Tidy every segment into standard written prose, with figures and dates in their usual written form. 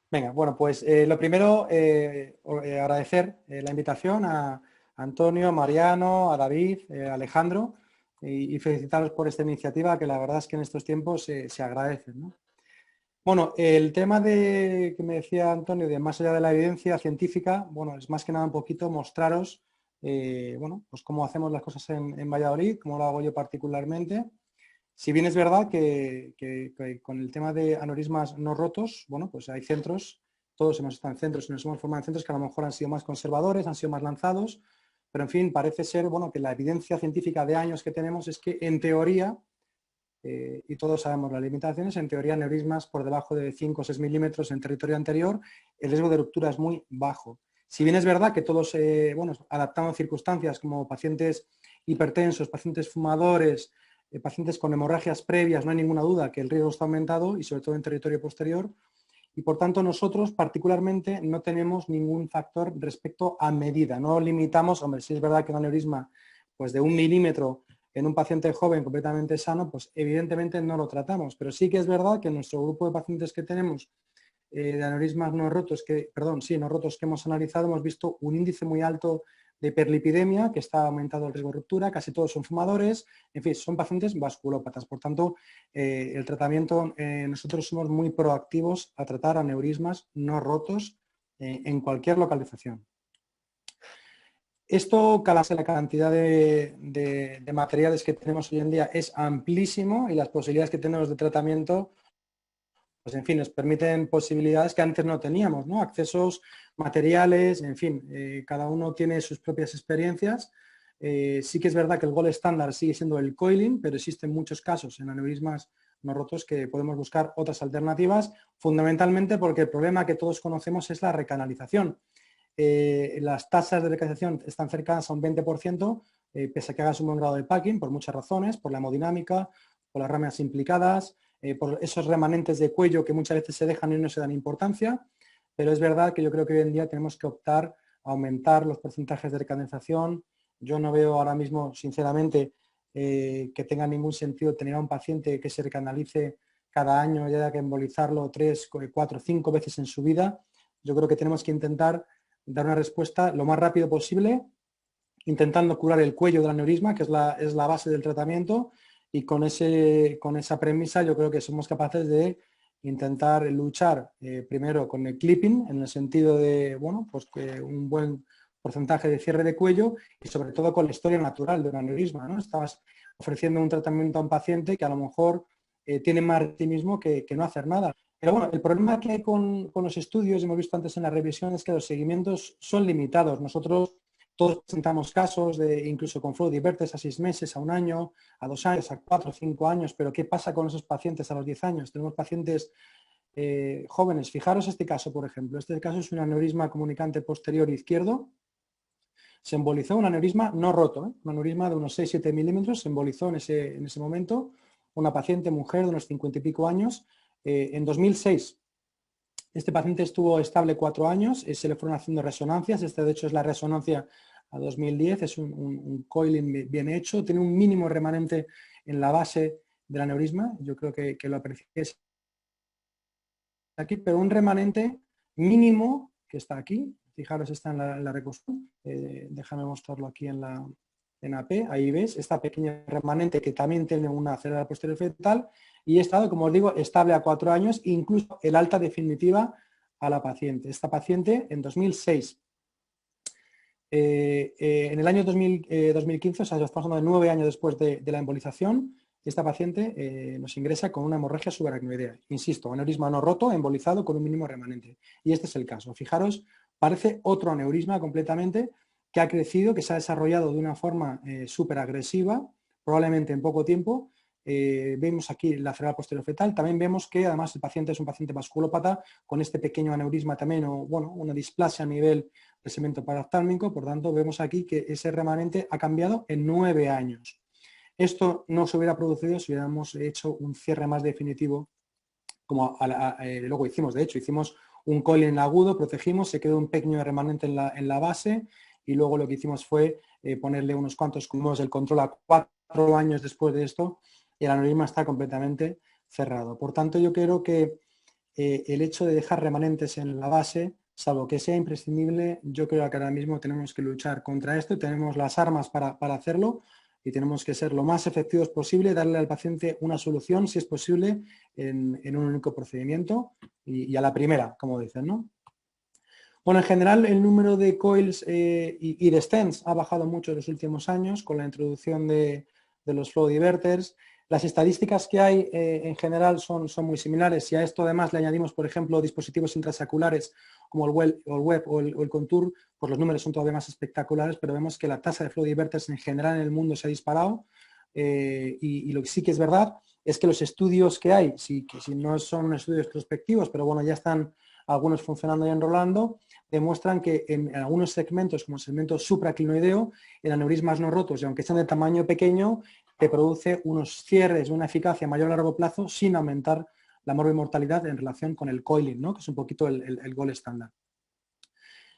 Venga, bueno, pues lo primero, agradecer la invitación a Antonio, Mariano, a David, a Alejandro y felicitaros por esta iniciativa que la verdad es que en estos tiempos se agradece, ¿no? Bueno, el tema de que me decía Antonio, de más allá de la evidencia científica, bueno, es más que nada un poquito mostraros, bueno, pues cómo hacemos las cosas en Valladolid, cómo lo hago yo particularmente. Si bien es verdad que con el tema de aneurismas no rotos, bueno, pues hay centros, todos hemos estado en centros y nos hemos formado en centros que a lo mejor han sido más conservadores, han sido más lanzados, pero en fin, parece ser, bueno, que la evidencia científica de años que tenemos es que en teoría, y todos sabemos las limitaciones, en teoría aneurismas por debajo de 5 o 6 milímetros en territorio anterior, el riesgo de ruptura es muy bajo. Si bien es verdad que todos, bueno, adaptando circunstancias como pacientes hipertensos, pacientes fumadores, pacientes con hemorragias previas, no hay ninguna duda que el riesgo está aumentado y sobre todo en territorio posterior. Y por tanto nosotros particularmente no tenemos ningún factor respecto a medida. No limitamos, hombre, si es verdad que un aneurisma pues de 1 milímetro en un paciente joven completamente sano, pues evidentemente no lo tratamos. Pero sí que es verdad que en nuestro grupo de pacientes que tenemos de aneurismas no rotos, no rotos que hemos analizado, hemos visto un índice muy alto de hiperlipidemia, que está aumentado el riesgo de ruptura, casi todos son fumadores, en fin, son pacientes vasculópatas. Por tanto, el tratamiento, nosotros somos muy proactivos a tratar aneurismas no rotos en cualquier localización. Esto, la cantidad de materiales que tenemos hoy en día es amplísimo y las posibilidades que tenemos de tratamiento, pues en fin, nos permiten posibilidades que antes no teníamos, ¿no? Accesos, materiales, en fin, cada uno tiene sus propias experiencias. Sí que es verdad que el gold estándar sigue siendo el coiling, pero existen muchos casos en aneurismas no rotos que podemos buscar otras alternativas, fundamentalmente porque el problema que todos conocemos es la recanalización. Las tasas de recanalización están cercanas a un 20%, pese a que hagas un buen grado de packing, por muchas razones, por la hemodinámica, por las ramas implicadas, por esos remanentes de cuello que muchas veces se dejan y no se dan importancia, pero es verdad que yo creo que hoy en día tenemos que optar a aumentar los porcentajes de recanalización. Yo no veo ahora mismo, sinceramente, que tenga ningún sentido tener a un paciente que se recanalice cada año y haya que embolizarlo 3, 4, 5 veces en su vida. Yo creo que tenemos que intentar dar una respuesta lo más rápido posible, intentando curar el cuello del aneurisma, que es la base del tratamiento, y con esa premisa yo creo que somos capaces de intentar luchar primero con el clipping, en el sentido de, bueno, pues que un buen porcentaje de cierre de cuello y sobre todo con la historia natural de un aneurisma, ¿no? Estabas ofreciendo un tratamiento a un paciente que a lo mejor tiene más optimismo que no hacer nada. Pero bueno, el problema que hay con los estudios, hemos visto antes en la revisión, es que los seguimientos son limitados. Nosotros todos presentamos casos de incluso con flow divertes a 6 meses, a 1 año, a 2 años, a 4 o 5 años, pero ¿qué pasa con esos pacientes a los 10 años? Tenemos pacientes jóvenes. Fijaros este caso, por ejemplo. Este caso es un aneurisma comunicante posterior izquierdo. Se embolizó un aneurisma no roto, un aneurisma de unos 6-7 milímetros, se embolizó en ese momento una paciente mujer de unos 50 y pico años en 2006. Este paciente estuvo estable 4 años, se le fueron haciendo resonancias, esta de hecho es la resonancia a 2010, es un coiling bien hecho, tiene un mínimo remanente en la base del aneurisma, yo creo que lo apreciéis aquí, pero un remanente mínimo que está aquí, fijaros, está en la reconstrucción, déjame mostrarlo aquí en AP, ahí ves, esta pequeña remanente que también tiene una cerebral posterior fetal y he estado, como os digo, estable a 4 años, incluso el alta definitiva a la paciente. Esta paciente en 2006. En el año 2015, o sea, estamos hablando de 9 años después de la embolización, esta paciente nos ingresa con una hemorragia subaracnoidea. Insisto, aneurisma no roto, embolizado con un mínimo remanente. Y este es el caso. Fijaros, parece otro aneurisma completamente que ha crecido, que se ha desarrollado de una forma súper agresiva, probablemente en poco tiempo. Vemos aquí la cerebral posterior fetal. También vemos que además el paciente es un paciente vasculópata con este pequeño aneurisma también, o bueno, una displasia a nivel del segmento paraftálmico. Por tanto, vemos aquí que ese remanente ha cambiado en 9 años. Esto no se hubiera producido si hubiéramos hecho un cierre más definitivo, como luego hicimos. De hecho, hicimos un coiling agudo, protegimos, se quedó un pequeño remanente en la base y luego lo que hicimos fue ponerle unos cuantos cúmulos del control a 4 años después de esto y el aneurisma está completamente cerrado. Por tanto, yo creo que el hecho de dejar remanentes en la base, salvo que sea imprescindible, yo creo que ahora mismo tenemos que luchar contra esto y tenemos las armas para hacerlo y tenemos que ser lo más efectivos posible, darle al paciente una solución, si es posible, en un único procedimiento y a la primera, como dicen, ¿no? Bueno, en general el número de coils y de stents ha bajado mucho en los últimos años con la introducción de los flow diverters. Las estadísticas que hay en general son muy similares. Si a esto además le añadimos, por ejemplo, dispositivos intrasaculares como el web o el Contour, pues los números son todavía más espectaculares, pero vemos que la tasa de flow diverters en general en el mundo se ha disparado y lo que sí que es verdad es que los estudios que hay, que si no son estudios prospectivos, pero bueno, ya están algunos funcionando y enrolando, demuestran que en algunos segmentos, como el segmento supraclinoideo, en aneurismas no rotos, y aunque sean de tamaño pequeño, te produce unos cierres de una eficacia mayor a largo plazo sin aumentar la morbimortalidad en relación con el coiling, ¿no? Que es un poquito el gol estándar.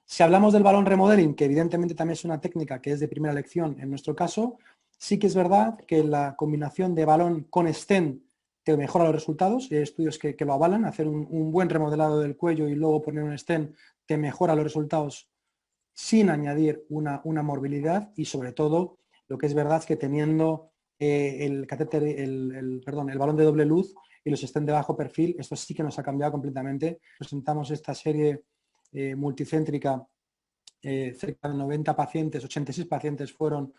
Si hablamos del balón remodeling, que evidentemente también es una técnica que es de primera elección en nuestro caso, sí que es verdad que la combinación de balón con stent te mejora los resultados, y hay estudios que lo avalan, hacer un buen remodelado del cuello y luego poner un stent te mejora los resultados sin añadir una morbilidad y sobre todo lo que es verdad es que teniendo el catéter, el balón de doble luz y los stents de bajo perfil, esto sí que nos ha cambiado completamente. Presentamos esta serie multicéntrica, cerca de 90 pacientes, 86 pacientes fueron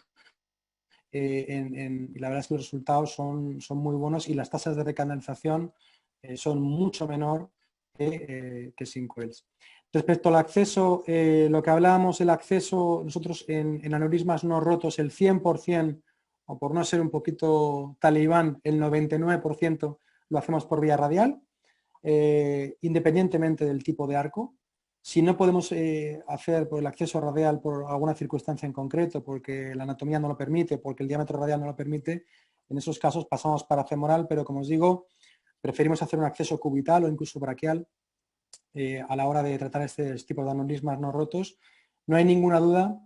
y la verdad es que los resultados son muy buenos y las tasas de recanalización son mucho menor que sin coils. Respecto al acceso, lo que hablábamos, el acceso, nosotros en aneurismas no rotos, el 100%, o por no ser un poquito talibán, el 99% lo hacemos por vía radial, independientemente del tipo de arco. Si no podemos hacer por el acceso radial por alguna circunstancia en concreto, porque la anatomía no lo permite, porque el diámetro radial no lo permite, en esos casos pasamos para femoral, pero como os digo, preferimos hacer un acceso cubital o incluso braquial a la hora de tratar este tipo de aneurismas no rotos. No hay ninguna duda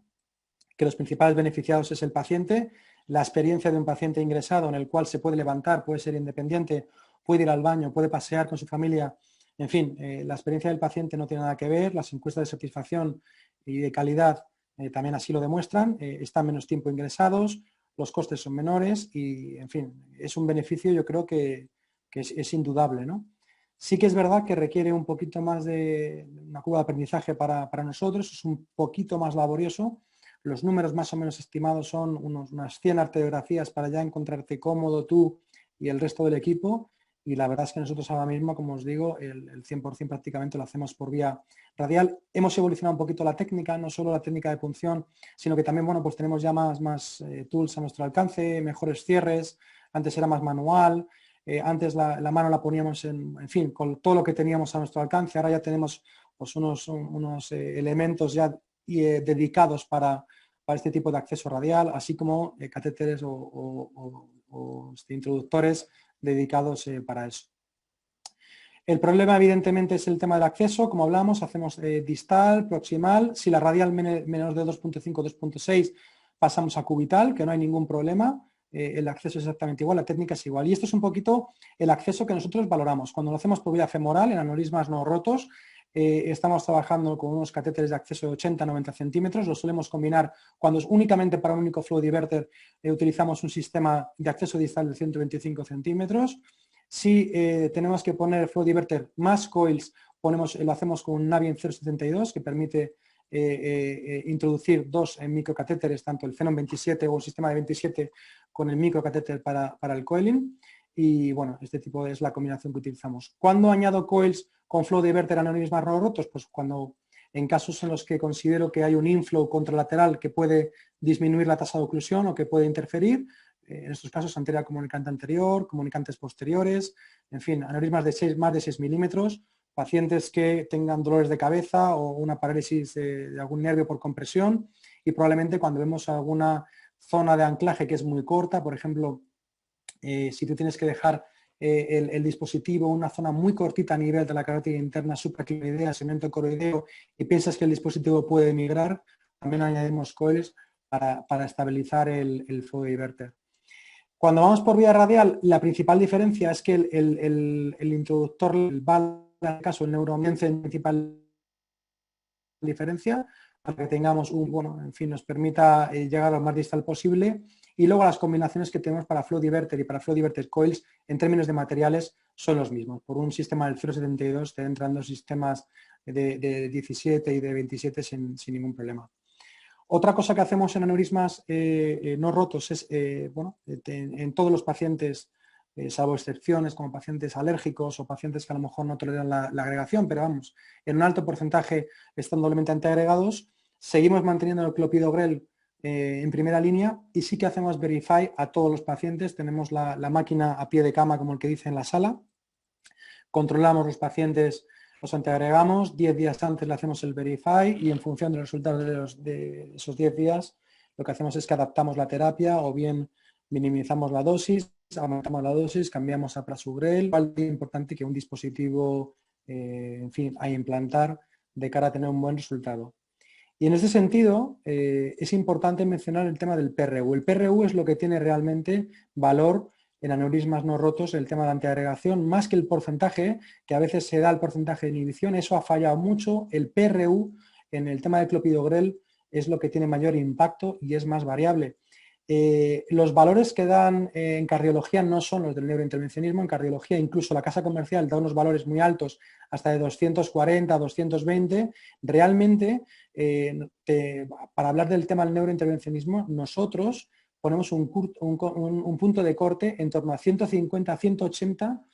que los principales beneficiados es el paciente. La experiencia de un paciente ingresado en el cual se puede levantar, puede ser independiente, puede ir al baño, puede pasear con su familia. En fin, la experiencia del paciente no tiene nada que ver. Las encuestas de satisfacción y de calidad también así lo demuestran. Están menos tiempo ingresados, los costes son menores y, en fin, es un beneficio, yo creo que es indudable, ¿no? Sí que es verdad que requiere un poquito más de una curva de aprendizaje para nosotros, es un poquito más laborioso. Los números más o menos estimados son unas 100 arteriografías para ya encontrarte cómodo tú y el resto del equipo. Y la verdad es que nosotros ahora mismo, como os digo, el 100% prácticamente lo hacemos por vía radial. Hemos evolucionado un poquito la técnica, no solo la técnica de punción, sino que también, bueno, pues tenemos ya más tools a nuestro alcance, mejores cierres. Antes era más manual, antes la mano la poníamos en fin, con todo lo que teníamos a nuestro alcance. Ahora ya tenemos pues, unos elementos ya dedicados para este tipo de acceso radial, así como catéteres o introductores dedicados para eso. El problema, evidentemente, es el tema del acceso. Como hablamos, hacemos distal, proximal. Si la radial menos de 2.5, 2.6, pasamos a cubital, que no hay ningún problema. El acceso es exactamente igual, la técnica es igual. Y esto es un poquito el acceso que nosotros valoramos. Cuando lo hacemos por vía femoral, en aneurismas no rotos, estamos trabajando con unos catéteres de acceso de 80-90 centímetros. Lo solemos combinar cuando es únicamente para un único flow diverter. Utilizamos un sistema de acceso distal de 125 centímetros. Si tenemos que poner flow diverter más coils, lo hacemos con un Navien 072 que permite introducir dos microcatéteres, tanto el Phenom 27 o el sistema de 27 con el microcatéter para el coiling. Y bueno, este tipo es la combinación que utilizamos. ¿Cuándo añado coils con flow diverter a aneurismas no rotos? Pues cuando en casos en los que considero que hay un inflow contralateral que puede disminuir la tasa de oclusión o que puede interferir. En estos casos, anterior comunicante anterior, comunicantes posteriores, en fin, aneurismas de más de 6 milímetros, pacientes que tengan dolores de cabeza o una parálisis de algún nervio por compresión y probablemente cuando vemos alguna zona de anclaje que es muy corta, por ejemplo, si tú tienes que dejar el dispositivo en una zona muy cortita a nivel de la carótida interna supraclinoidea, segmento coroideo, y piensas que el dispositivo puede migrar, también añadimos coils para estabilizar el flow diverter. Cuando vamos por vía radial, la principal diferencia es que el introductor, el valve en este caso el neuromience en principal diferencia, para que tengamos en fin, nos permita llegar lo más distal posible. Y luego las combinaciones que tenemos para Flow Diverter y para Flow Diverter Coils, en términos de materiales, son los mismos. Por un sistema del 0,72 te entran dos sistemas de 17 y de 27 sin ningún problema. Otra cosa que hacemos en aneurismas no rotos es, en todos los pacientes, salvo excepciones como pacientes alérgicos o pacientes que a lo mejor no toleran la agregación, pero vamos, en un alto porcentaje están doblemente antiagregados, seguimos manteniendo el clopidogrel en primera línea y sí que hacemos verify a todos los pacientes. Tenemos la máquina a pie de cama, como el que dice en la sala, controlamos los pacientes, los antiagregamos, 10 días antes le hacemos el verify y en función de los resultados de esos 10 días lo que hacemos es que adaptamos la terapia o bien minimizamos la dosis, aumentamos la dosis, cambiamos a prasugrel. Es importante que un dispositivo, en fin, a implantar de cara a tener un buen resultado. Y en este sentido, es importante mencionar el tema del PRU. El PRU es lo que tiene realmente valor en aneurismas no rotos, el tema de antiagregación, más que el porcentaje, que a veces se da el porcentaje de inhibición, eso ha fallado mucho. El PRU en el tema de clopidogrel es lo que tiene mayor impacto y es más variable. Los valores que dan en cardiología no son los del neurointervencionismo. En cardiología incluso la casa comercial da unos valores muy altos, hasta de 240, 220. Realmente, para hablar del tema del neurointervencionismo, nosotros ponemos un punto de corte en torno a 150, 180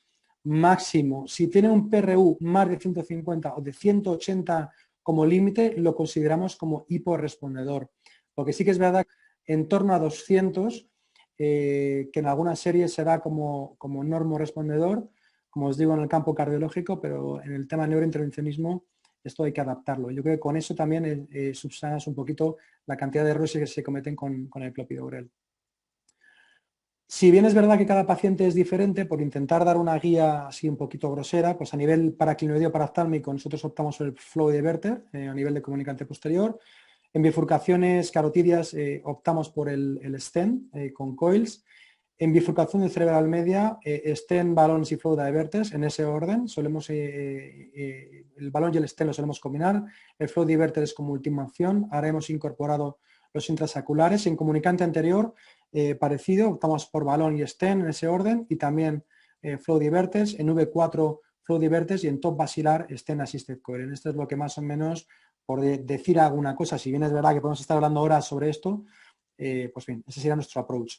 máximo. Si tiene un PRU más de 150 o de 180 como límite, lo consideramos como hiporrespondedor. Porque sí que es verdad en torno a 200, que en algunas series será como normorespondedor, como os digo, en el campo cardiológico, pero en el tema de neurointervencionismo esto hay que adaptarlo. Yo creo que con eso también subsanas un poquito la cantidad de errores que se cometen con el clopidogrel. Si bien es verdad que cada paciente es diferente, por intentar dar una guía así un poquito grosera, pues a nivel paraclinoideo paraftálmico nosotros optamos por el Flow Diverter a nivel de comunicante posterior. En bifurcaciones carotidias optamos por el stent con coils. En bifurcación cerebral media, stent, balones y flow diverters, en ese orden. El balón y el stent lo solemos combinar. El flow diverter es como última opción. Ahora hemos incorporado los intrasaculares. En comunicante anterior, parecido, optamos por balón y stent en ese orden. Y también flow diverters. En V4, flow diverters y en top basilar, stent assisted coil. Esto es lo que más o menos, por decir alguna cosa, si bien es verdad que podemos estar hablando horas sobre esto, pues bien, ese sería nuestro approach.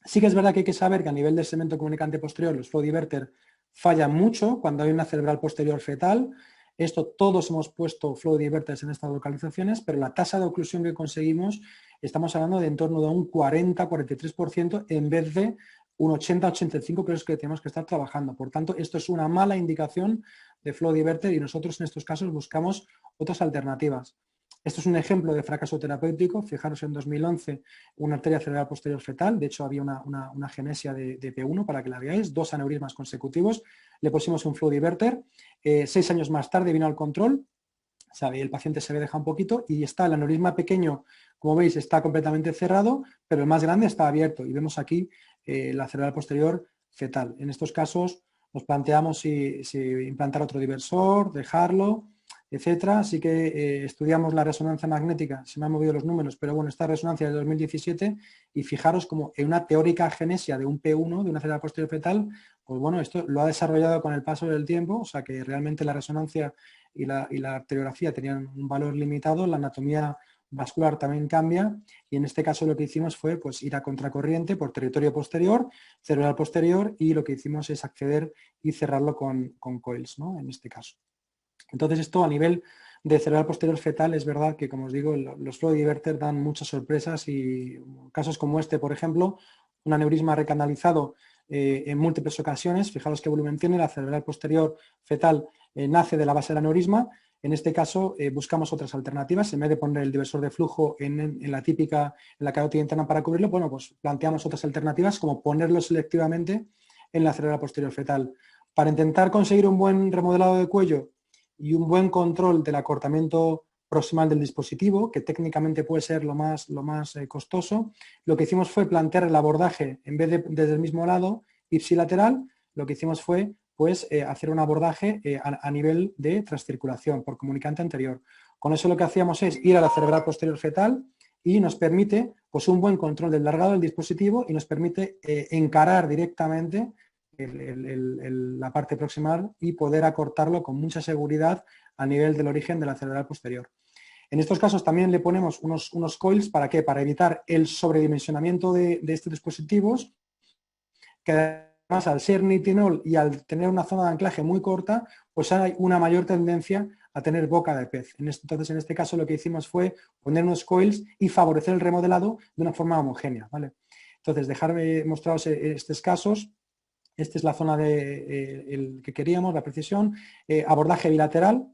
Sí que es verdad que hay que saber que a nivel del segmento comunicante posterior los flow diverter fallan mucho cuando hay una cerebral posterior fetal. Esto todos hemos puesto flow diverters en estas localizaciones, pero la tasa de oclusión que conseguimos, estamos hablando de en torno de un 40-43% en vez de un 80-85%, que es que tenemos que estar trabajando. Por tanto, esto es una mala indicación de flow diverter y nosotros en estos casos buscamos otras alternativas. Esto es un ejemplo de fracaso terapéutico. Fijaros, en 2011, una arteria cerebral posterior fetal. De hecho, había una genesia de P1 para que la veáis, 2 aneurismas consecutivos. Le pusimos un flow diverter. 6 años más tarde vino al control. El paciente se ve dejado un poquito y está el aneurisma pequeño, como veis, está completamente cerrado, pero el más grande está abierto. Y vemos aquí la cerebral posterior fetal. En estos casos nos planteamos si implantar otro diversor, dejarlo, etcétera. Así que estudiamos la resonancia magnética, se me han movido los números, pero bueno, esta resonancia es de 2017 y fijaros como en una teórica genesia de un P1, de una cerebral posterior fetal, pues bueno, esto lo ha desarrollado con el paso del tiempo, o sea que realmente la resonancia y la arteriografía tenían un valor limitado, la anatomía vascular también cambia y en este caso lo que hicimos fue pues ir a contracorriente por territorio posterior, cerebral posterior y lo que hicimos es acceder y cerrarlo con coils, ¿no? En este caso. Entonces esto a nivel de cerebral posterior fetal es verdad que, como os digo, los flow diverter dan muchas sorpresas y casos como este, por ejemplo, un aneurisma recanalizado en múltiples ocasiones, fijaros qué volumen tiene, la cerebral posterior fetal nace de la base del aneurisma. En este caso buscamos otras alternativas, en vez de poner el diversor de flujo en la típica, en la carótida interna para cubrirlo, bueno, pues planteamos otras alternativas como ponerlo selectivamente en la cerebral posterior fetal. Para intentar conseguir un buen remodelado de cuello y un buen control del acortamiento proximal del dispositivo, que técnicamente puede ser lo más costoso, lo que hicimos fue plantear el abordaje, en vez de desde el mismo lado, ipsilateral, lo que hicimos fue pues hacer un abordaje a nivel de transcirculación por comunicante anterior. Con eso lo que hacíamos es ir a la cerebral posterior fetal y nos permite pues, un buen control del largado del dispositivo y nos permite encarar directamente la parte proximal y poder acortarlo con mucha seguridad a nivel del origen de la cerebral posterior. En estos casos también le ponemos unos coils, ¿para qué? Para evitar el sobredimensionamiento de estos dispositivos, que además al ser nitinol y al tener una zona de anclaje muy corta, pues hay una mayor tendencia a tener boca de pez. Entonces, en este caso lo que hicimos fue poner unos coils y favorecer el remodelado de una forma homogénea, ¿vale? Entonces, dejarme mostraros estos casos. Esta es la zona que queríamos, la precisión. Abordaje bilateral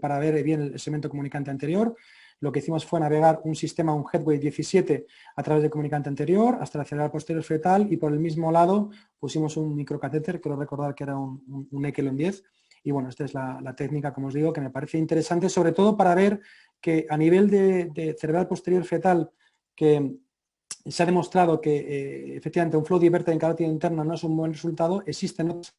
para ver bien el segmento comunicante anterior. Lo que hicimos fue navegar un sistema, un Headway 17 a través del comunicante anterior hasta la cerebral posterior fetal y por el mismo lado pusimos un microcatéter, creo recordar que era un Echelon 10. Y bueno, esta es la técnica, como os digo, que me parece interesante, sobre todo para ver que a nivel de cerebral posterior fetal, que se ha demostrado que efectivamente un flow diverter en carótida interna no es un buen resultado, existen otras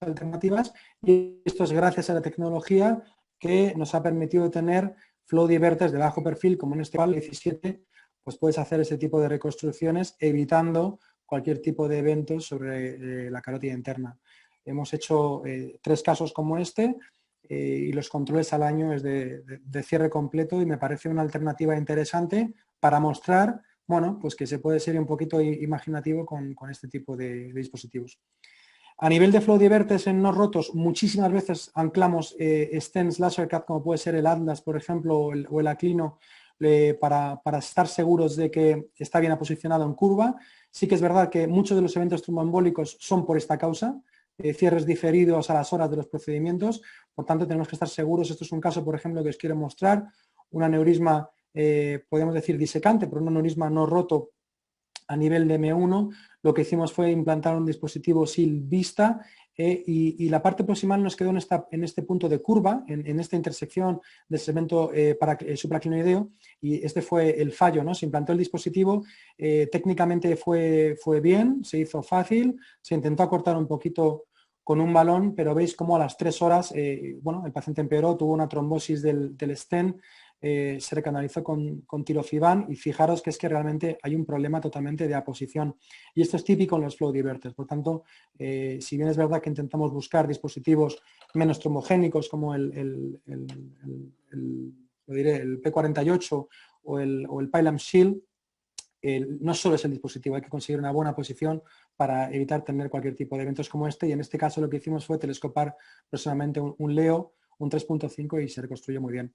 alternativas y esto es gracias a la tecnología que nos ha permitido tener flow diverters de bajo perfil, como en este caso 17, pues puedes hacer ese tipo de reconstrucciones evitando cualquier tipo de eventos sobre la carótida interna. Hemos hecho 3 casos como este y los controles al año es de cierre completo y me parece una alternativa interesante para mostrar, bueno, pues que se puede ser un poquito imaginativo con este tipo de dispositivos. A nivel de flow diverters en no rotos, muchísimas veces anclamos stents LaserCAD, como puede ser el Atlas, por ejemplo, o el Aclino, para estar seguros de que está bien posicionado en curva. Sí que es verdad que muchos de los eventos tromboembólicos son por esta causa, cierres diferidos a las horas de los procedimientos, por tanto tenemos que estar seguros. Esto es un caso, por ejemplo, que os quiero mostrar, un aneurisma, podemos decir disecante, pero un aneurisma no roto a nivel de M1. Lo que hicimos fue implantar un dispositivo SIL Vista y la parte proximal nos quedó en este punto de curva, en esta intersección del segmento supraclinoideo, y este fue el fallo, ¿no? Se implantó el dispositivo, técnicamente fue bien, se hizo fácil, se intentó acortar un poquito con un balón, pero veis cómo a las 3 horas, bueno, el paciente empeoró, tuvo una trombosis del stent, se recanalizó con tirofiban y fijaros que es que realmente hay un problema totalmente de aposición y esto es típico en los flow diverters. Por tanto, si bien es verdad que intentamos buscar dispositivos menos trombogénicos como el P48 o el Pylam Shield, no solo es el dispositivo, hay que conseguir una buena posición para evitar tener cualquier tipo de eventos como este y en este caso lo que hicimos fue telescopar personalmente un Leo, un 3.5 y se reconstruyó muy bien.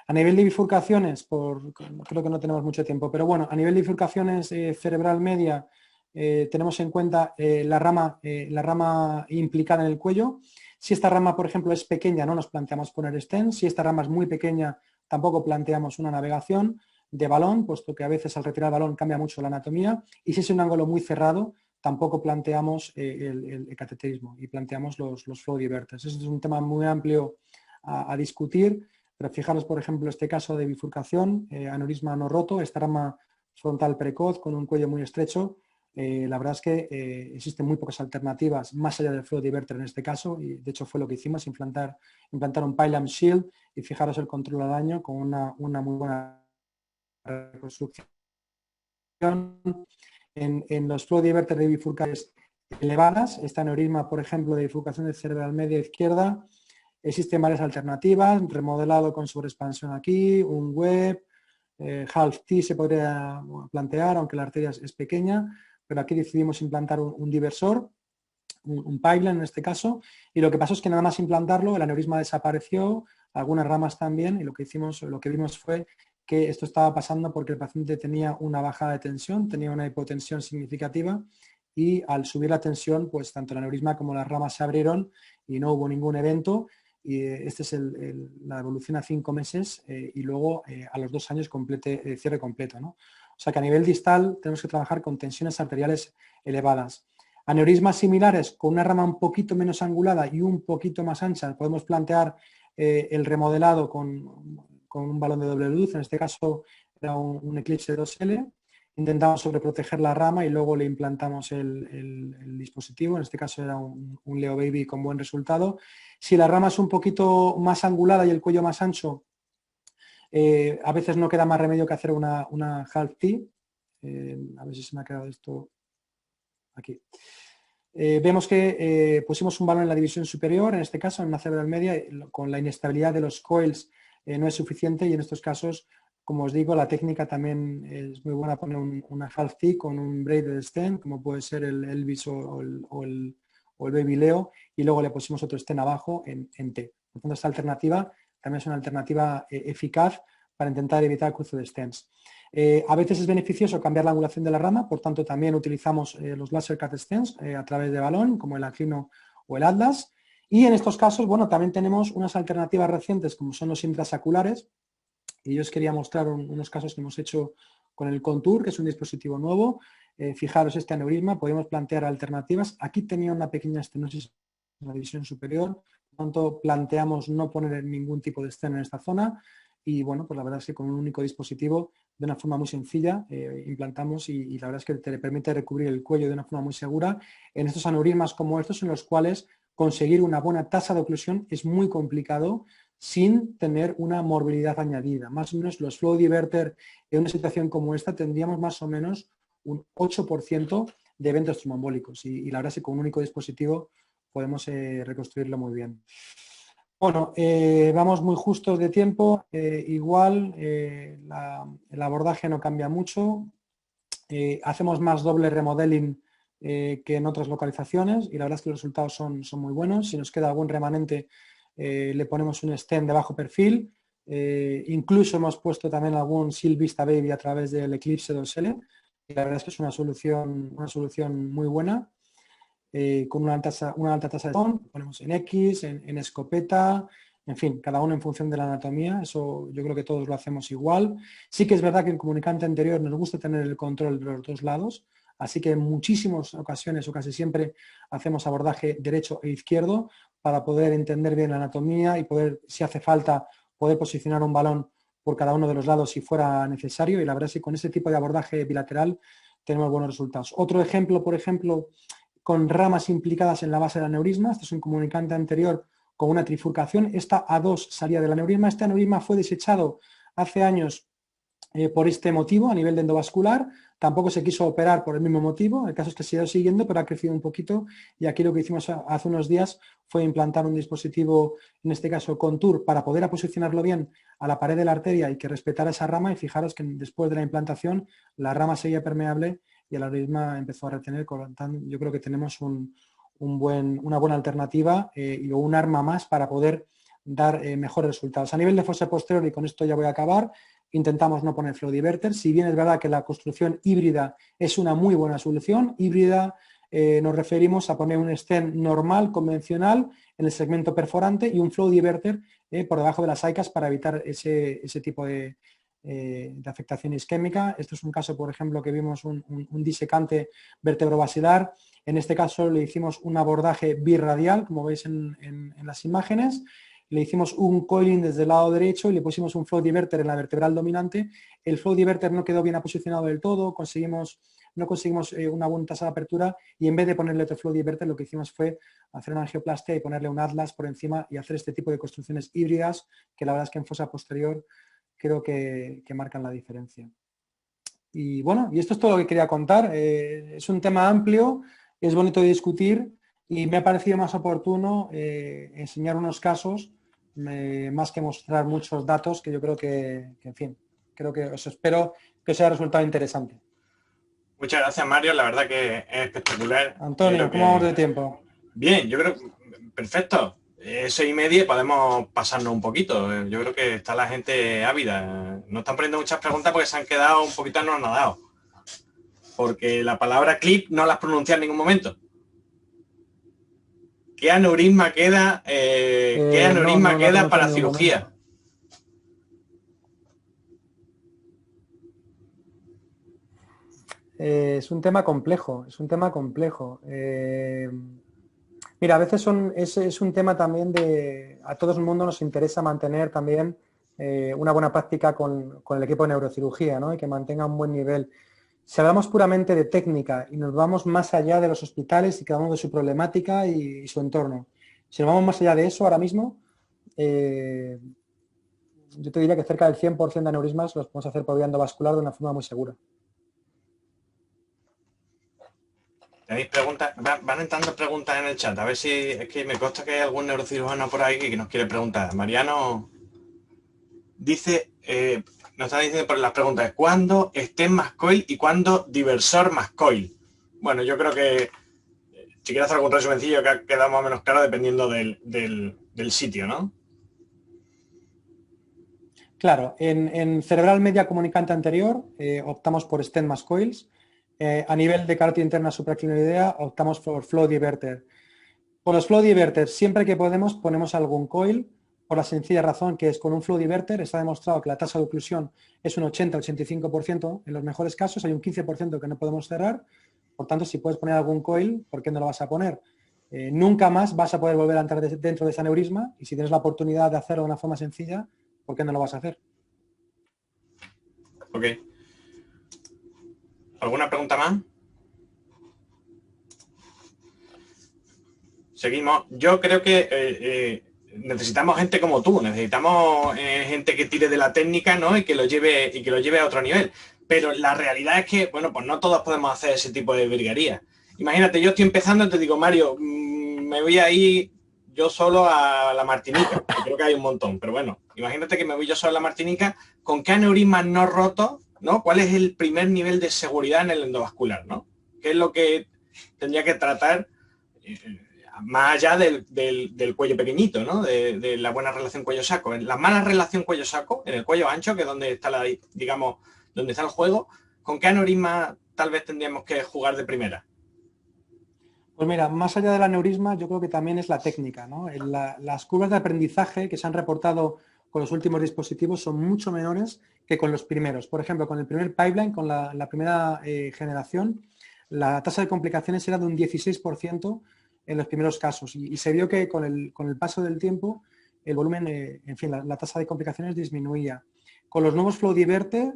A nivel de bifurcaciones, creo que no tenemos mucho tiempo, pero bueno, a nivel de bifurcaciones cerebral media, tenemos en cuenta la rama implicada en el cuello. Si esta rama, por ejemplo, es pequeña, no nos planteamos poner stent. Si esta rama es muy pequeña, tampoco planteamos una navegación de balón, puesto que a veces al retirar el balón cambia mucho la anatomía. Y si es un ángulo muy cerrado, tampoco planteamos el cateterismo y planteamos los flow diverters. Eso es un tema muy amplio a discutir. Pero fijaros, por ejemplo, este caso de bifurcación, aneurisma no roto, esta rama frontal precoz con un cuello muy estrecho. La verdad es que existen muy pocas alternativas más allá del flow diverter en este caso y de hecho fue lo que hicimos, implantar un Pylam Shield y fijaros el control al daño con una muy buena reconstrucción. En los flow diverter de bifurcaciones elevadas, esta aneurisma, por ejemplo, de bifurcación de cerebral media izquierda, existen varias alternativas, remodelado con sobreexpansión aquí, un web, half T se podría plantear, aunque la arteria es pequeña, pero aquí decidimos implantar un diversor, un pipeline en este caso, y lo que pasó es que nada más implantarlo, el aneurisma desapareció, algunas ramas también, y lo que vimos fue que esto estaba pasando porque el paciente tenía una bajada de tensión, tenía una hipotensión significativa, y al subir la tensión, pues tanto el aneurisma como las ramas se abrieron y no hubo ningún evento, y esta es la evolución a 5 meses y luego a los 2 años cierre completo, ¿no? O sea que a nivel distal tenemos que trabajar con tensiones arteriales elevadas. Aneurismas similares con una rama un poquito menos angulada y un poquito más ancha, podemos plantear el remodelado con un balón de doble luz, en este caso era un Eclipse 2L, intentamos sobreproteger la rama y luego le implantamos el dispositivo. En este caso era un Leo Baby con buen resultado. Si la rama es un poquito más angulada y el cuello más ancho, a veces no queda más remedio que hacer una half T. A ver si se me ha quedado esto aquí. Vemos que pusimos un balón en la división superior, en este caso en una cerebral media, con la inestabilidad de los coils no es suficiente y en estos casos, como os digo, la técnica también es muy buena poner una half T con un braided stem, como puede ser el Elvis o el Baby Leo, y luego le pusimos otro stem abajo en T. Por tanto, esta alternativa también es una alternativa eficaz para intentar evitar el cruce de stems. A veces es beneficioso cambiar la angulación de la rama, por tanto también utilizamos los laser cut stems a través de balón, como el Aclino o el Atlas. Y en estos casos, bueno, también tenemos unas alternativas recientes como son los intrasaculares. Y yo os quería mostrar unos casos que hemos hecho con el Contour, que es un dispositivo nuevo. Fijaros este aneurisma, podemos plantear alternativas. Aquí tenía una pequeña estenosis en la división superior, por tanto planteamos no poner ningún tipo de stent en esta zona. Y bueno, pues la verdad es que con un único dispositivo, de una forma muy sencilla, implantamos y la verdad es que te permite recubrir el cuello de una forma muy segura en estos aneurismas como estos, en los cuales conseguir una buena tasa de oclusión es muy complicado sin tener una morbilidad añadida. Más o menos los flow diverter en una situación como esta tendríamos más o menos un 8% de eventos tromboembólicos y la verdad es que con un único dispositivo podemos reconstruirlo muy bien. Bueno, vamos muy justos de tiempo, igual el abordaje no cambia mucho, hacemos más doble remodeling que en otras localizaciones y la verdad es que los resultados son muy buenos. Si nos queda algún remanente le ponemos un stem de bajo perfil, incluso hemos puesto también algún Seal Vista Baby a través del Eclipse 2L y la verdad es que es una solución muy buena. Con una alta tasa de son, ponemos en X, en escopeta, en fin, cada uno en función de la anatomía, eso yo creo que todos lo hacemos igual. Sí que es verdad que en comunicante anterior nos gusta tener el control de los dos lados, así que en muchísimas ocasiones o casi siempre hacemos abordaje derecho e izquierdo para poder entender bien la anatomía y poder, si hace falta, poder posicionar un balón por cada uno de los lados si fuera necesario y la verdad es que con este tipo de abordaje bilateral tenemos buenos resultados. Otro ejemplo, por ejemplo, con ramas implicadas en la base del aneurisma. Este es un comunicante anterior con una trifurcación. Esta A2 salía del aneurisma. Este aneurisma fue desechado hace años por este motivo a nivel de endovascular. Tampoco se quiso operar por el mismo motivo. El caso es que se ha ido siguiendo, pero ha crecido un poquito. Y aquí lo que hicimos hace unos días fue implantar un dispositivo, en este caso Contour, para poder posicionarlo bien a la pared de la arteria y que respetara esa rama. Y fijaros que después de la implantación la rama seguía permeable y el aneurisma empezó a retener. Yo creo que tenemos una buena alternativa y un arma más para poder dar mejores resultados. A nivel de fosa posterior, y con esto ya voy a acabar, intentamos no poner flow diverter. Si bien es verdad que la construcción híbrida es una muy buena solución, híbrida nos referimos a poner un stent normal, convencional, en el segmento perforante y un flow diverter por debajo de las AICAS para evitar ese tipo de afectación isquémica. Esto es un caso, por ejemplo, que vimos un disecante vertebrobasilar. En este caso le hicimos un abordaje birradial, como veis en las imágenes. Le hicimos un coiling desde el lado derecho y le pusimos un flow diverter en la vertebral dominante. El flow diverter no quedó bien posicionado del todo, no conseguimos una buena tasa de apertura y en vez de ponerle otro flow diverter lo que hicimos fue hacer una angioplastia y ponerle un Atlas por encima y hacer este tipo de construcciones híbridas que la verdad es que en fosa posterior creo que marcan la diferencia. Y bueno, y esto es todo lo que quería contar. Es un tema amplio, es bonito de discutir y me ha parecido más oportuno enseñar unos casos más que mostrar muchos datos que yo creo en fin, creo que os espero que os haya resultado interesante. Muchas gracias, Mario. La verdad que es espectacular. Antonio, ¿cómo vamos de tiempo? Bien, yo creo perfecto. 6:30 podemos pasarnos un poquito. Yo creo que está la gente ávida. No están poniendo muchas preguntas porque se han quedado un poquito anonadados. Porque la palabra clip no la has pronunciado en ningún momento. ¿Qué aneurisma queda, queda para cirugía? Es un tema complejo, mira, a veces es un tema también a todo el mundo nos interesa mantener también una buena práctica con el equipo de neurocirugía, ¿no? Y que mantenga un buen nivel. Si hablamos puramente de técnica y nos vamos más allá de los hospitales y que hablamos de su problemática y su entorno, si nos vamos más allá de eso ahora mismo, yo te diría que cerca del 100% de aneurismas los podemos hacer por vía endovascular de una forma muy segura. ¿Tenéis preguntas? Van entrando preguntas en el chat. A ver si es que me consta que hay algún neurocirujano por ahí que nos quiere preguntar. Mariano dice, nos está diciendo por las preguntas, ¿cuándo stent más coil y cuándo diversor más coil? Bueno, yo creo que si quieres hacer algún resumencillo que ha quedado más o menos claro dependiendo del sitio, ¿no? Claro, en cerebral media comunicante anterior optamos por stent más coils. A nivel de carótida interna supraclinoidea optamos por flow diverter. Por los flow diverters, siempre que podemos ponemos algún coil, por la sencilla razón que es con un flow diverter está demostrado que la tasa de oclusión es un 80-85%, en los mejores casos hay un 15% que no podemos cerrar, por tanto si puedes poner algún coil, ¿por qué no lo vas a poner? Nunca más vas a poder volver a entrar dentro de ese aneurisma y si tienes la oportunidad de hacerlo de una forma sencilla, ¿por qué no lo vas a hacer? Ok. ¿Alguna pregunta más? Seguimos. Yo creo que necesitamos gente como tú, necesitamos gente que tire de la técnica, ¿no? Y que lo lleve a otro nivel. Pero la realidad es que, bueno, pues no todos podemos hacer ese tipo de virguerías. Imagínate, yo estoy empezando y te digo, Mario, me voy a ir yo solo a la Martinica, que creo que hay un montón, pero bueno, imagínate que me voy yo solo a la Martinica, ¿con qué aneurismas no rotos, ¿no? ¿Cuál es el primer nivel de seguridad en el endovascular, ¿no? ¿Qué es lo que tendría que tratar más allá del cuello pequeñito, ¿no? De la buena relación cuello-saco? En la mala relación cuello-saco, en el cuello ancho, que es donde está digamos, donde está el juego, ¿con qué aneurisma tal vez tendríamos que jugar de primera? Pues mira, más allá del aneurisma, yo creo que también es la técnica, ¿no? Las curvas de aprendizaje que se han reportado con los últimos dispositivos son mucho menores que con los primeros. Por ejemplo, con el primer pipeline, con la primera generación, la tasa de complicaciones era de un 16% en los primeros casos y se vio que con el paso del tiempo el volumen, en fin, la tasa de complicaciones disminuía. Con los nuevos Flow Diverter,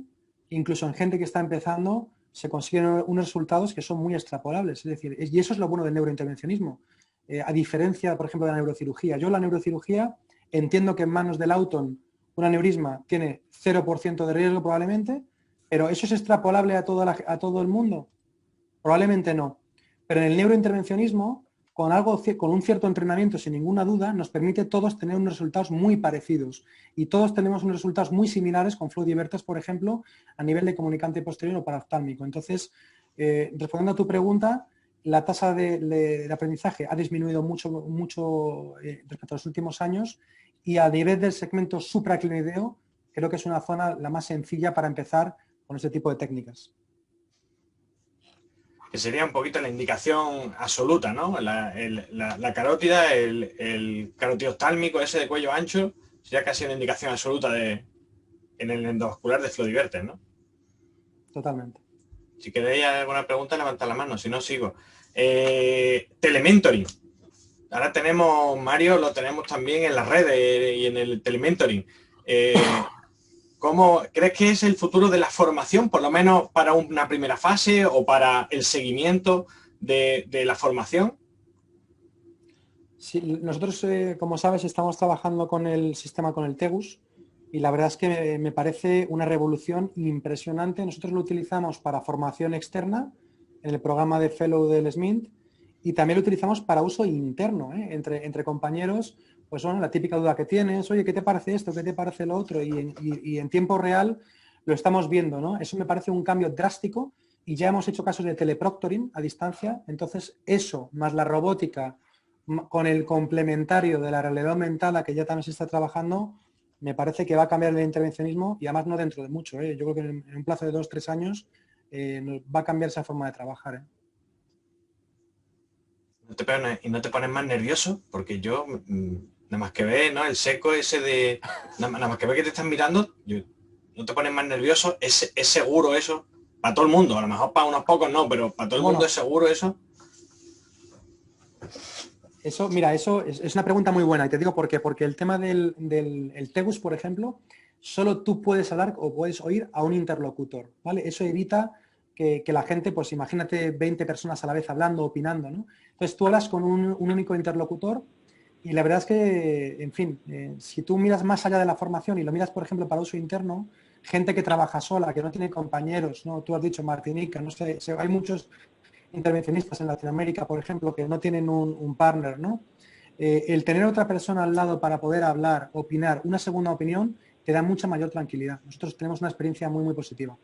incluso en gente que está empezando, se consiguen unos resultados que son muy extrapolables. Es decir, y eso es lo bueno del neurointervencionismo. A diferencia, por ejemplo, de la neurocirugía. Yo la neurocirugía entiendo que en manos del Auton un aneurisma tiene 0% de riesgo probablemente, pero ¿eso es extrapolable a todo el mundo? Probablemente no. Pero en el neurointervencionismo, con un cierto entrenamiento, sin ninguna duda, nos permite todos tener unos resultados muy parecidos. Y todos tenemos unos resultados muy similares con flow diverters, por ejemplo, a nivel de comunicante posterior o paraoftálmico. Entonces, respondiendo a tu pregunta, la tasa de aprendizaje ha disminuido mucho respecto a los últimos años y a nivel del segmento supraclinoideo, creo que es una zona la más sencilla para empezar con este tipo de técnicas. Que sería un poquito la indicación absoluta, ¿no? La carótida, el carotidoftálmico ese de cuello ancho, sería casi una indicación absoluta en el endovascular de flow diverter, ¿no? Totalmente. Si queréis alguna pregunta, levantad la mano, si no, sigo. Telementoring. Ahora tenemos, Mario, lo tenemos también en las redes y en el telementoring. ¿Cómo crees que es el futuro de la formación, por lo menos para una primera fase o para el seguimiento de la formación? Sí, nosotros, como sabes, estamos trabajando con el sistema, con el Tegus, y la verdad es que me parece una revolución impresionante. Nosotros lo utilizamos para formación externa en el programa de Fellow del SMINT y también lo utilizamos para uso interno, entre compañeros. Pues bueno, la típica duda que tienes, oye, ¿qué te parece esto? ¿Qué te parece lo otro? Y en tiempo real lo estamos viendo, ¿no? Eso me parece un cambio drástico y ya hemos hecho casos de teleproctoring a distancia. Entonces, eso, más la robótica, con el complementario de la realidad aumentada que ya también se está trabajando, me parece que va a cambiar el intervencionismo y además no dentro de mucho. Yo creo que en un plazo de 2-3 años va a cambiar esa forma de trabajar. ¿Y no te pones más nervioso? Porque yo, nada más que ve, ¿no? El seco ese de... Nada más que ve que te están mirando, no te pones más nervioso. ¿Es seguro eso? Para todo el mundo, a lo mejor para unos pocos no, pero para todo el mundo es seguro eso. Eso, mira, eso es una pregunta muy buena y te digo por qué. Porque el tema del Tegus, por ejemplo, solo tú puedes hablar o puedes oír a un interlocutor, ¿vale? Eso evita que la gente, pues imagínate 20 personas a la vez hablando, opinando, ¿no? Entonces tú hablas con un único interlocutor y la verdad es que, en fin, si tú miras más allá de la formación y lo miras, por ejemplo, para uso interno, gente que trabaja sola, que no tiene compañeros, ¿no? Tú has dicho Martinica, no sé, hay muchos intervencionistas en Latinoamérica, por ejemplo, que no tienen un partner, ¿no? El tener otra persona al lado para poder hablar, opinar, una segunda opinión, te da mucha mayor tranquilidad. Nosotros tenemos una experiencia muy, muy positiva.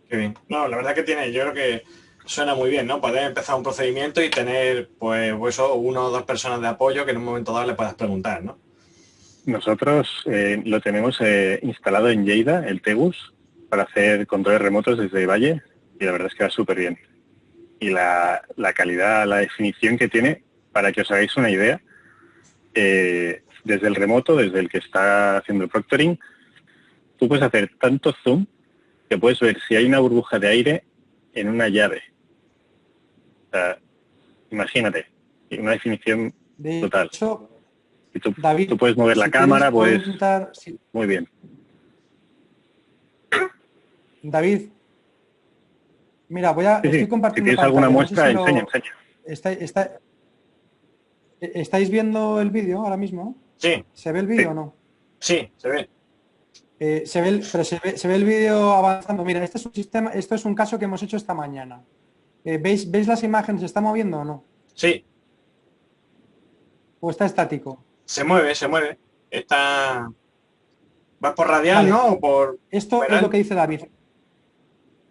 Qué bien. No, la verdad que tiene, yo creo que suena muy bien, ¿no? Poder empezar un procedimiento y tener, pues, eso, uno o dos personas de apoyo que en un momento dado le puedas preguntar, ¿no? Nosotros lo tenemos instalado en Lleida, el Tegus, para hacer controles remotos desde Valle, y la verdad es que va súper bien. Y la calidad, la definición que tiene, para que os hagáis una idea, desde el remoto, desde el que está haciendo el proctoring, tú puedes hacer tanto zoom que puedes ver si hay una burbuja de aire en una llave. O sea, imagínate, una definición De total. hecho, Y tú David, puedes mover la si quieres, cámara, puedo pues intentar... muy bien. David, mira, Sí, estoy sí. Si compartiendo tienes alguna pantalla. No sé muestra, si enseña, enseña. ¿Estáis viendo el vídeo ahora mismo? Sí, ¿Se ve el Sí. vídeo o no? sí, se ve. Se ve el vídeo avanzando. Mira, este es un sistema, esto es un caso que hemos hecho esta mañana. ¿Veis las imágenes? ¿Se está moviendo o no? Sí, ¿O está estático? se mueve, se mueve. Está... ¿Vas por radial, Vale. no? ¿O por Esto es lo numeral? que dice David.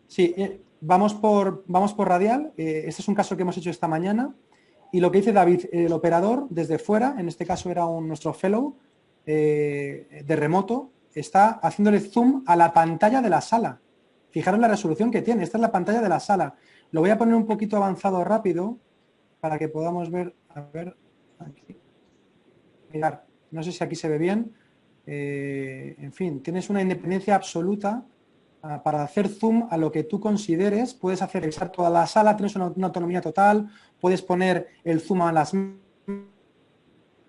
Sí, vamos por radial. Este es un caso que hemos hecho esta mañana. Y lo que dice David, el operador desde fuera, en este caso era nuestro fellow de remoto, está haciéndole zoom a la pantalla de la sala. Fijaros la resolución que tiene. Esta es la pantalla de la sala. Lo voy a poner un poquito avanzado rápido para que podamos ver. A ver, aquí. Mirar, no sé si aquí se ve bien. En fin, tienes una independencia absoluta para hacer zoom a lo que tú consideres. Puedes hacer exar toda la sala, tienes una autonomía total, puedes poner el zoom a las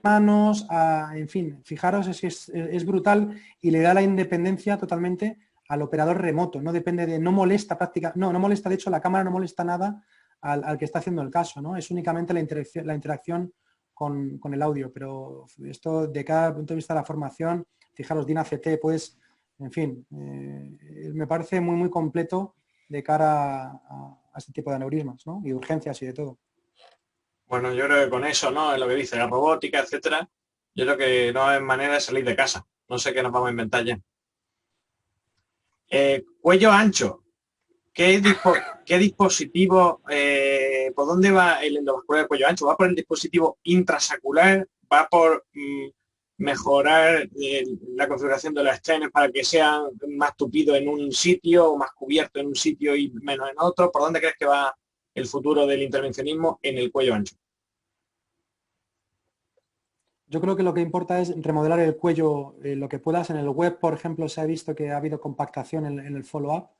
manos, en fin, fijaros, es brutal y le da la independencia totalmente al operador remoto. No depende no molesta no molesta, de hecho la cámara no molesta nada al que está haciendo el caso, ¿no? Es únicamente la interacción con el audio, pero esto de cada punto de vista de la formación, fijaros, DIN ACT, pues, en fin, me parece muy, muy completo de cara a este tipo de aneurismas, ¿no? Y urgencias y de todo. Bueno, yo creo que con eso, ¿no? Es lo que dice la robótica, etcétera. Yo creo que no hay manera de salir de casa. No sé qué nos vamos a inventar ya. Cuello ancho. ¿Qué dispositivo, por dónde va el endovascular del cuello ancho? ¿Va por el dispositivo intrasaccular? ¿Va por mejorar la configuración de los estrenes para que sean más tupidos en un sitio o más cubiertos en un sitio y menos en otro? ¿Por dónde crees que va el futuro del intervencionismo en el cuello ancho? Yo creo que lo que importa es remodelar el cuello, lo que puedas. En el web, por ejemplo, se ha visto que ha habido compactación en el follow-up.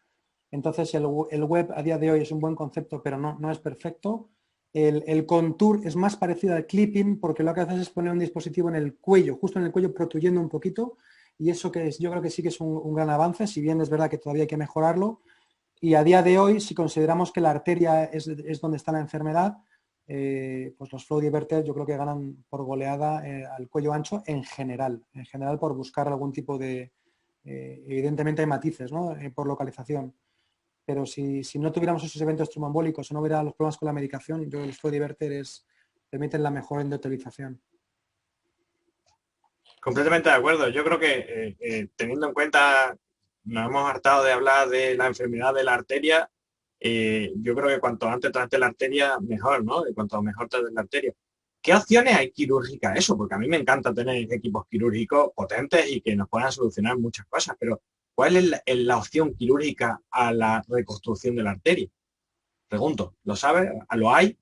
Entonces, el web a día de hoy es un buen concepto, pero no es perfecto. El contour es más parecido al clipping porque lo que haces es poner un dispositivo en el cuello, justo en el cuello, protuyendo un poquito. Y eso yo creo que sí que es un gran avance, si bien es verdad que todavía hay que mejorarlo. Y a día de hoy, si consideramos que la arteria es donde está la enfermedad, pues los flow diverters yo creo que ganan por goleada al cuello ancho en general por buscar algún tipo de, evidentemente hay matices, ¿no? Por localización, pero si no tuviéramos esos eventos tromboembólicos o no hubiera los problemas con la medicación, yo creo que los flow diverters permiten la mejor endotelización. Completamente de acuerdo. Yo creo que teniendo en cuenta, nos hemos hartado de hablar de la enfermedad de la arteria. Yo creo que cuanto antes trate la arteria, mejor, ¿no? Y cuanto mejor trate la arteria. ¿Qué opciones hay quirúrgicas? Eso, porque a mí me encanta tener equipos quirúrgicos potentes y que nos puedan solucionar muchas cosas, pero ¿cuál es la opción quirúrgica a la reconstrucción de la arteria? Pregunto, ¿lo sabes? ¿Lo hay?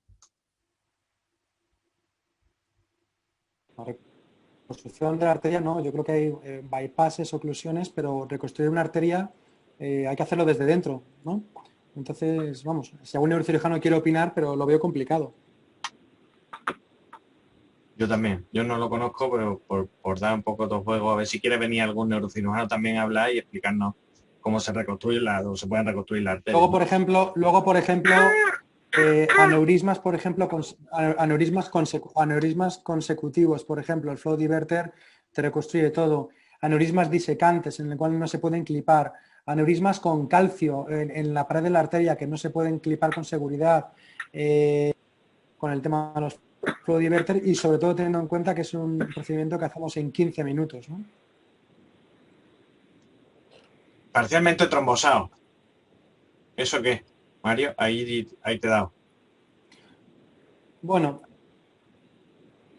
La reconstrucción de la arteria no, yo creo que hay bypasses, oclusiones, pero reconstruir una arteria hay que hacerlo desde dentro, ¿no? Entonces, vamos, si algún neurocirujano quiere opinar, pero lo veo complicado. Yo también. Yo no lo conozco, pero por dar un poco de juego, a ver si quiere venir algún neurocirujano también a hablar y explicarnos cómo se reconstruye o se pueden reconstruir las arterias. Luego, por ejemplo, aneurismas, por ejemplo, aneurismas consecutivos, por ejemplo, el flow diverter te reconstruye todo. Aneurismas disecantes, en el cual no se pueden clipar. Aneurismas con calcio en la pared de la arteria que no se pueden clipar con seguridad. Con el tema de los flow diverter y sobre todo teniendo en cuenta que es un procedimiento que hacemos en 15 minutos, ¿no? Parcialmente trombosado. ¿Eso qué, Mario? Ahí te he dado. Bueno,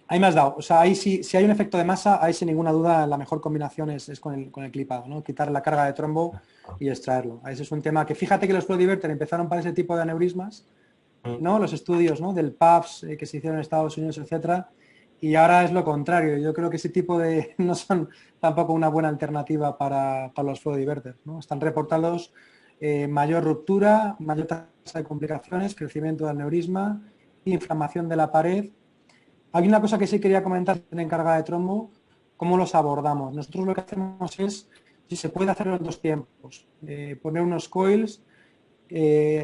ahí me has dado. O sea, ahí si hay un efecto de masa, ahí sin ninguna duda la mejor combinación es con el clipado, ¿no? Quitar la carga de trombo y extraerlo. Ese es un tema que fíjate que los flow diverter empezaron para ese tipo de aneurismas, ¿no? Los estudios, ¿no? Del PAPS que se hicieron en Estados Unidos, etcétera. Y ahora es lo contrario. Yo creo que ese tipo de no son tampoco una buena alternativa para los flow diverters, ¿no? Están reportados mayor ruptura, mayor tasa de complicaciones, crecimiento del aneurisma, inflamación de la pared. Hay una cosa que sí quería comentar en carga de trombo, cómo los abordamos. Nosotros lo que hacemos es, si se puede hacer en 2 tiempos, poner unos coils,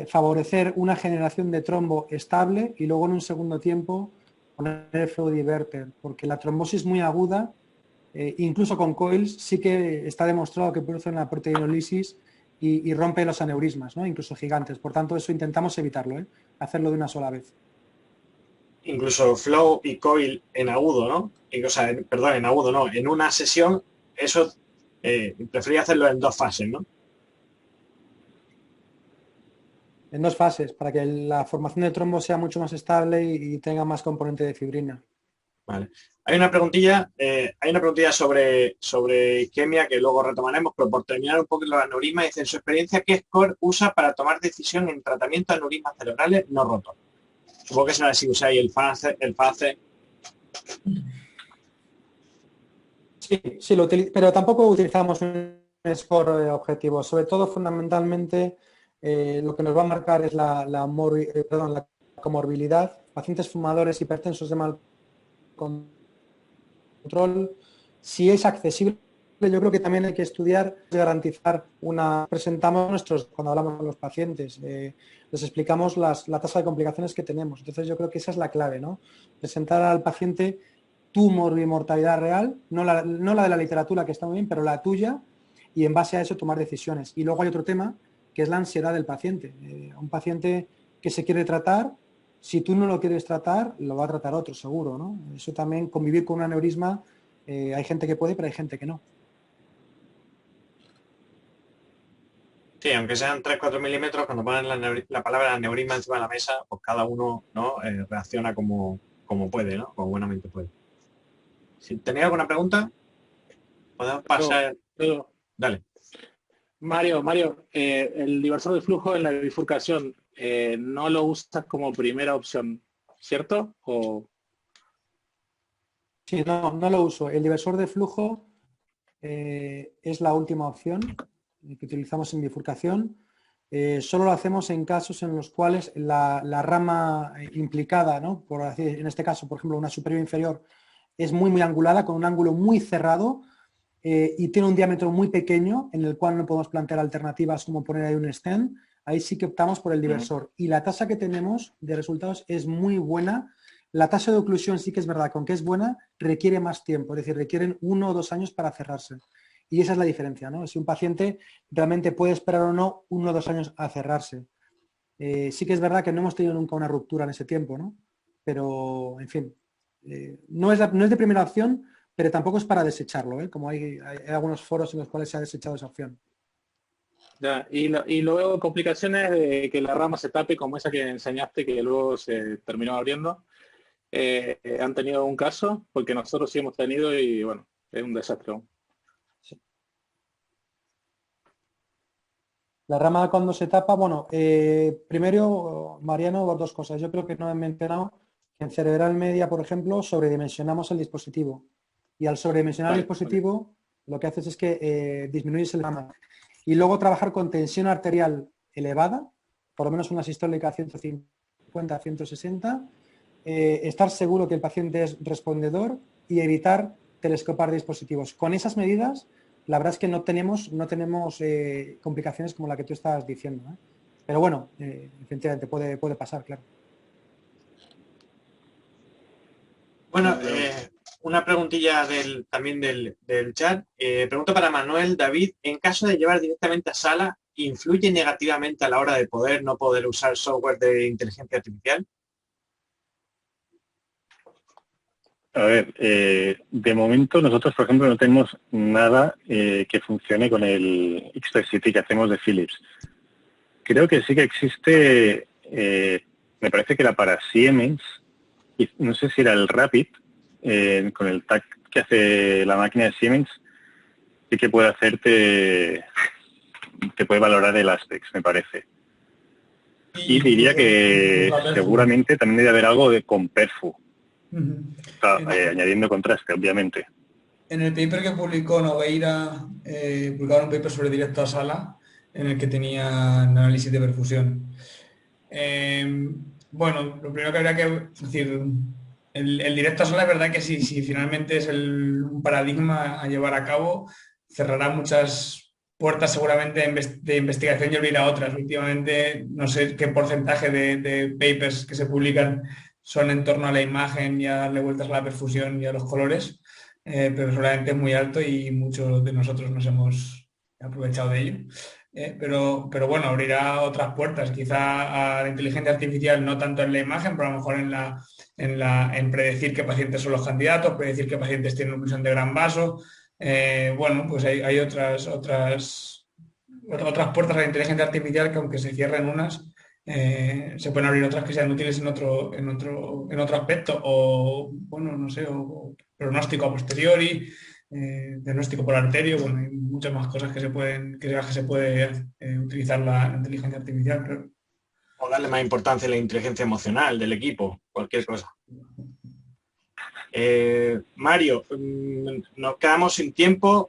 favorecer una generación de trombo estable y luego en un segundo tiempo poner el flow diverter, porque la trombosis muy aguda, incluso con coils, sí que está demostrado que produce una proteinolisis y rompe los aneurismas, ¿no? Incluso gigantes. Por tanto, eso intentamos evitarlo, hacerlo de una sola vez. Incluso flow y coil en agudo, ¿no? Perdón, en agudo no. En una sesión, eso prefería hacerlo en 2 fases, ¿no? En 2 fases, para que la formación de trombo sea mucho más estable y tenga más componente de fibrina. Vale. Hay una preguntilla sobre isquemia que luego retomaremos, pero por terminar un poco los aneurismas, dice, en su experiencia, ¿qué score usa para tomar decisión en tratamiento de aneurismas cerebrales no rotos? Supongo que será si usáis el FACE. Sí, pero tampoco utilizamos un score objetivo. Sobre todo, fundamentalmente, lo que nos va a marcar es la comorbilidad. Pacientes fumadores hipertensos de mal control. Si es accesible, yo creo que también hay que estudiar, garantizar presentamos cuando hablamos con los pacientes, les explicamos la tasa de complicaciones que tenemos. Entonces yo creo que esa es la clave, ¿no? Presentar al paciente tu morbimortalidad real, no la de la literatura, que está muy bien, pero la tuya, y en base a eso tomar decisiones. Y luego hay otro tema, que es la ansiedad del paciente. Un paciente que se quiere tratar, si tú no lo quieres tratar, lo va a tratar otro, seguro, ¿no? Eso también, convivir con un aneurisma, hay gente que puede, pero hay gente que no. Sí, aunque sean 3-4 milímetros, cuando ponen la palabra aneurisma encima de la mesa, pues cada uno, ¿no? Reacciona como puede, ¿no? Como buenamente puede. Si tenéis alguna pregunta, podemos pasar. Dale. Mario, el diversor de flujo en la bifurcación no lo usas como primera opción, ¿cierto? Sí, no lo uso. El diversor de flujo es la última opción que utilizamos en bifurcación. Solo lo hacemos en casos en los cuales la rama implicada, ¿no? Por así, en este caso, por ejemplo, una superior inferior, es muy angulada, con un ángulo muy cerrado y tiene un diámetro muy pequeño, en el cual no podemos plantear alternativas como poner ahí un stent. Ahí sí que optamos por el diversor. Y la tasa que tenemos de resultados es muy buena. La tasa de oclusión sí que es verdad, con que es buena, requiere más tiempo, es decir, requieren 1 o 2 años para cerrarse. Y esa es la diferencia, ¿no? Si un paciente realmente puede esperar o no 1 o 2 años a cerrarse. Sí que es verdad que no hemos tenido nunca una ruptura en ese tiempo, ¿no? Pero, en fin, no es de primera opción, pero tampoco es para desecharlo, ¿eh? Como hay algunos foros en los cuales se ha desechado esa opción. Ya, y luego complicaciones de que la rama se tape, como esa que enseñaste, que luego se terminó abriendo. ¿Han tenido un caso? Porque nosotros sí hemos tenido y bueno, es un desastre. Sí. La rama cuando se tapa, bueno, primero, Mariano, 2 cosas. Yo creo que no he mencionado que en cerebral media, por ejemplo, sobredimensionamos el dispositivo. Y al sobredimensionar el dispositivo, lo que haces es que disminuyes el rama. Y luego trabajar con tensión arterial elevada, por lo menos una sistólica 150, 160, estar seguro que el paciente es respondedor y evitar telescopar dispositivos. Con esas medidas la verdad es que no tenemos complicaciones como la que tú estás diciendo, ¿eh? Pero bueno, efectivamente puede pasar, claro. Bueno, una preguntilla también del chat. Pregunta para Manuel David. En caso de llevar directamente a sala, ¿influye negativamente a la hora de no poder usar software de inteligencia artificial? A ver, de momento nosotros, por ejemplo, no tenemos nada que funcione con el Expert City que hacemos de Philips. Creo que sí que existe, me parece que era para Siemens, y no sé si era el Rapid, con el TAC que hace la máquina de Siemens, sí que puede hacerte, te puede valorar el Aspects, me parece. Y diría que seguramente también debe haber algo con Perfo. Añadiendo contraste, obviamente. En el paper que publicó Nogueira, publicaron un paper sobre directo a sala en el que tenía análisis de perfusión. Bueno, lo primero que habría que decir, el directo a sala es verdad que si finalmente es un paradigma a llevar a cabo, cerrará muchas puertas seguramente de investigación y abrirá otras. Últimamente no sé qué porcentaje de papers que se publican son en torno a la imagen y a darle vueltas a la perfusión y a los colores, pero seguramente es muy alto y muchos de nosotros nos hemos aprovechado de ello. Pero bueno, abrirá otras puertas, quizá a la inteligencia artificial no tanto en la imagen, pero a lo mejor en predecir qué pacientes son los candidatos, predecir qué pacientes tienen oclusión de gran vaso. Bueno, pues hay otras puertas a la inteligencia artificial que aunque se cierren unas, se pueden abrir otras que sean útiles en otro aspecto, o bueno, no sé, o pronóstico a posteriori, diagnóstico por arterio. Bueno, hay muchas más cosas que se puede utilizar la inteligencia artificial, creo. O darle más importancia a la inteligencia emocional del equipo, cualquier cosa. Mario, nos quedamos sin tiempo.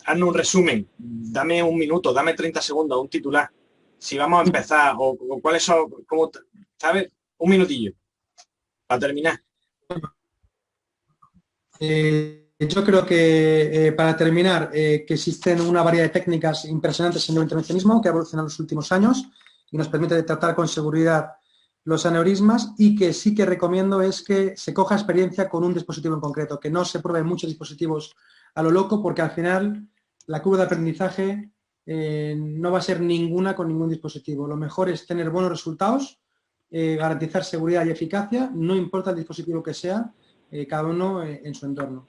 Hazme un resumen, dame un minuto, dame 30 segundos, un titular. Si vamos a empezar, o cuáles son, cómo, ¿sabes? Un minutillo, para terminar. Yo creo que, para terminar, que existen una variedad de técnicas impresionantes en el intervencionismo que ha evolucionado en los últimos años y nos permite detectar con seguridad los aneurismas, y que sí que recomiendo es que se coja experiencia con un dispositivo en concreto, que no se prueben muchos dispositivos a lo loco, porque al final la curva de aprendizaje no va a ser ninguna con ningún dispositivo. Lo mejor es tener buenos resultados, garantizar seguridad y eficacia, no importa el dispositivo que sea, cada uno en su entorno.